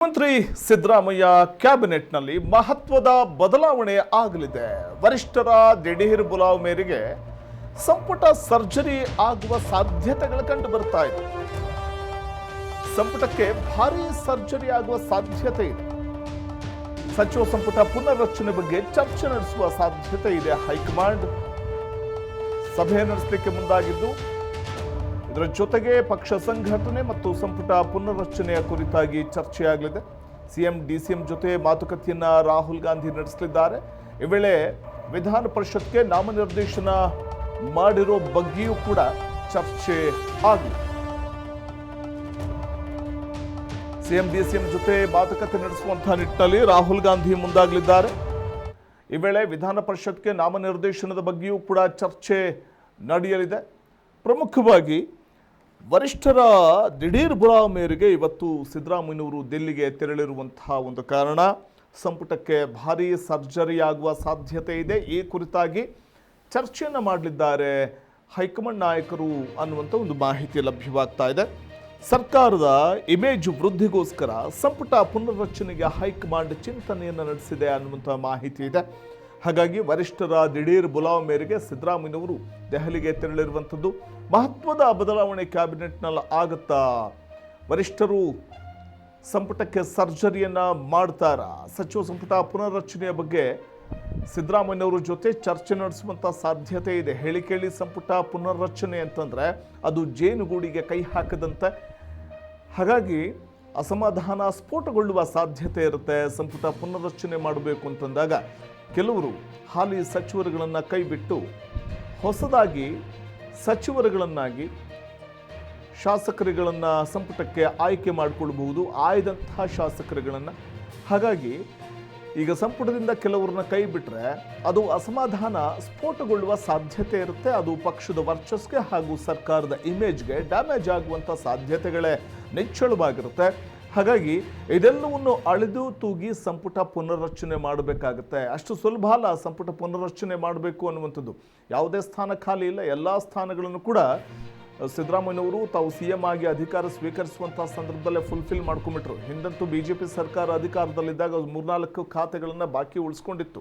ಮುಖ್ಯಮಂತ್ರಿ ಸಿದ್ದರಾಮಯ್ಯ ಕ್ಯಾಬಿನೆಟ್ನಲ್ಲಿ ಮಹತ್ವದ ಬದಲಾವಣೆ ಆಗಲಿದೆ. ವರಿಷ್ಠರ ದಿಢೀರ್ ಬುಲಾವ್ ಮೇರೆಗೆ ಸಂಪುಟ ಸರ್ಜರಿ ಆಗುವ ಸಾಧ್ಯತೆಗಳು ಕಂಡು ಬರ್ತಾ ಇದೆ. ಸಂಪುಟಕ್ಕೆ ಭಾರೀ ಸರ್ಜರಿ ಆಗುವ ಸಾಧ್ಯತೆ ಇದೆ. ಸಚಿವ ಸಂಪುಟ ಪುನರ್ರಚನೆ ಬಗ್ಗೆ ಚರ್ಚೆ ನಡೆಸುವ ಸಾಧ್ಯತೆ ಇದೆ. ಹೈಕಮಾಂಡ್ ಸಭೆ ನಡೆಸಲಿಕ್ಕೆ ಮುಂದಾಗಿದ್ದು, ಇದರ ಜೊತೆಗೆ ಪಕ್ಷ ಸಂಘಟನೆ ಮತ್ತು ಸಂಪುಟ ಪುನರ್ರಚನೆಯ ಕುರಿತಾಗಿ ಚರ್ಚೆಯಾಗಲಿದೆ. ಸಿಎಂ ಡಿಸಿಎಂ ಜೊತೆ ಮಾತುಕತೆಯನ್ನ ರಾಹುಲ್ ಗಾಂಧಿ ನಡೆಸಲಿದ್ದಾರೆ. ಈ ವೇಳೆ ವಿಧಾನ ಪರಿಷತ್ಗೆ ನಾಮನಿರ್ದೇಶನ ಮಾಡಿರೋ ಬಗ್ಗೆಯೂ ಕೂಡ ಚರ್ಚೆ ಆಗಲಿದೆ. ಸಿಎಂ ಡಿಸಿಎಂ ಜೊತೆ ಮಾತುಕತೆ ನಡೆಸುವಂತಹ ನಿಟ್ಟಿನಲ್ಲಿ ರಾಹುಲ್ ಗಾಂಧಿ ಮುಂದಾಗಲಿದ್ದಾರೆ. ಈ ವೇಳೆ ವಿಧಾನ ಪರಿಷತ್ಗೆ ನಾಮನಿರ್ದೇಶನದ ಬಗ್ಗೆಯೂ ಕೂಡ ಚರ್ಚೆ ನಡೆಯಲಿದೆ. ಪ್ರಮುಖವಾಗಿ ವರಿಷ್ಠರ ದಿಢೀರ್ ಬುಲಾವ್ ಮೇರೆಗೆ ಇವತ್ತು ಸಿದ್ದರಾಮಯ್ಯನವರು ದಿಲ್ಲಿಗೆ ತೆರಳಿರುವಂತಹ ಒಂದು ಕಾರಣ, ಸಂಪುಟಕ್ಕೆ ಭಾರೀ ಸರ್ಜರಿ ಆಗುವ ಸಾಧ್ಯತೆ ಇದೆ. ಈ ಕುರಿತಾಗಿ ಚರ್ಚೆಯನ್ನು ಮಾಡಲಿದ್ದಾರೆ ಹೈಕಮಾಂಡ್ ನಾಯಕರು ಅನ್ನುವಂಥ ಒಂದು ಮಾಹಿತಿ ಲಭ್ಯವಾಗ್ತಾ ಇದೆ. ಸರ್ಕಾರದ ಇಮೇಜ್ ವೃದ್ಧಿಗೋಸ್ಕರ ಸಂಪುಟ ಪುನರ್ರಚನೆಗೆ ಹೈಕಮಾಂಡ್ ಚಿಂತನೆಯನ್ನು ನಡೆಸಿದೆ ಅನ್ನುವಂಥ ಮಾಹಿತಿ ಇದೆ. ಹಾಗಾಗಿ ವರಿಷ್ಠರ ದಿಢೀರ್ ಬುಲಾವ್ ಮೇರೆಗೆ ಸಿದ್ದರಾಮಯ್ಯನವರು ದೆಹಲಿಗೆ ತೆರಳಿರುವಂಥದ್ದು. ಮಹತ್ವದ ಬದಲಾವಣೆ ಕ್ಯಾಬಿನೆಟ್ನಲ್ಲಿ ಆಗುತ್ತಾ? ವರಿಷ್ಠರು ಸಂಪುಟಕ್ಕೆ ಸರ್ಜರಿಯನ್ನ ಮಾಡ್ತಾರಾ? ಸಚಿವ ಸಂಪುಟ ಪುನರ್ರಚನೆಯ ಬಗ್ಗೆ ಸಿದ್ದರಾಮಯ್ಯನವರ ಜೊತೆ ಚರ್ಚೆ ನಡೆಸುವಂಥ ಸಾಧ್ಯತೆ ಇದೆ. ಹೇಳಿ ಕೇಳಿ ಸಂಪುಟ ಪುನರ್ರಚನೆ ಅಂತಂದರೆ ಅದು ಜೇನುಗೂಡಿಗೆ ಕೈ ಹಾಕದಂತೆ. ಹಾಗಾಗಿ ಅಸಮಾಧಾನ ಸ್ಫೋಟಗೊಳ್ಳುವ ಸಾಧ್ಯತೆ ಇರುತ್ತೆ. ಸಂಪುಟ ಪುನರ್ರಚನೆ ಮಾಡಬೇಕು ಅಂತಂದಾಗ ಕೆಲವರು ಹಾಲಿ ಸಚಿವರುಗಳನ್ನು ಕೈಬಿಟ್ಟು ಹೊಸದಾಗಿ ಸಚಿವರುಗಳನ್ನಾಗಿ ಶಾಸಕರುಗಳನ್ನು ಸಂಪುಟಕ್ಕೆ ಆಯ್ಕೆ ಮಾಡಿಕೊಳ್ಳಬಹುದು, ಆಯ್ದಂತಹ ಶಾಸಕರುಗಳನ್ನು. ಹಾಗಾಗಿ ಈಗ ಸಂಪುಟದಿಂದ ಕೆಲವರನ್ನ ಕೈ ಬಿಟ್ಟರೆ ಅದು ಅಸಮಾಧಾನ ಸ್ಫೋಟಗೊಳ್ಳುವ ಸಾಧ್ಯತೆ ಇರುತ್ತೆ. ಅದು ಪಕ್ಷದ ವರ್ಚಸ್ಗೆ ಹಾಗೂ ಸರ್ಕಾರದ ಇಮೇಜ್ಗೆ ಡ್ಯಾಮೇಜ್ ಆಗುವಂಥ ಸಾಧ್ಯತೆಗಳೇ ನಿಚ್ಚಳವಾಗಿರುತ್ತೆ. ಹಾಗಾಗಿ ಇದೆಲ್ಲವನ್ನು ಅಳೆದು ತೂಗಿ ಸಂಪುಟ ಪುನರ್ರಚನೆ ಮಾಡಬೇಕಾಗುತ್ತೆ. ಅಷ್ಟು ಸುಲಭ ಅಲ್ಲ ಸಂಪುಟ ಪುನರ್ರಚನೆ ಮಾಡಬೇಕು ಅನ್ನುವಂಥದ್ದು. ಯಾವುದೇ ಸ್ಥಾನ ಖಾಲಿ ಇಲ್ಲ. ಎಲ್ಲ ಸ್ಥಾನಗಳನ್ನು ಕೂಡ ಸಿದ್ದರಾಮಯ್ಯನವರು ತಾವು ಸಿಎಂ ಆಗಿ ಅಧಿಕಾರ ಸ್ವೀಕರಿಸುವಂತಹ ಸಂದರ್ಭದಲ್ಲೇ ಫುಲ್ಫಿಲ್ ಮಾಡ್ಕೊಂಡ್ಬಿಟ್ರು. ಹಿಂದಂತೂ ಬಿಜೆಪಿ ಸರ್ಕಾರ ಅಧಿಕಾರದಲ್ಲಿದ್ದಾಗ 3-4 ಖಾತೆಗಳನ್ನು ಬಾಕಿ ಉಳಿಸ್ಕೊಂಡಿತ್ತು.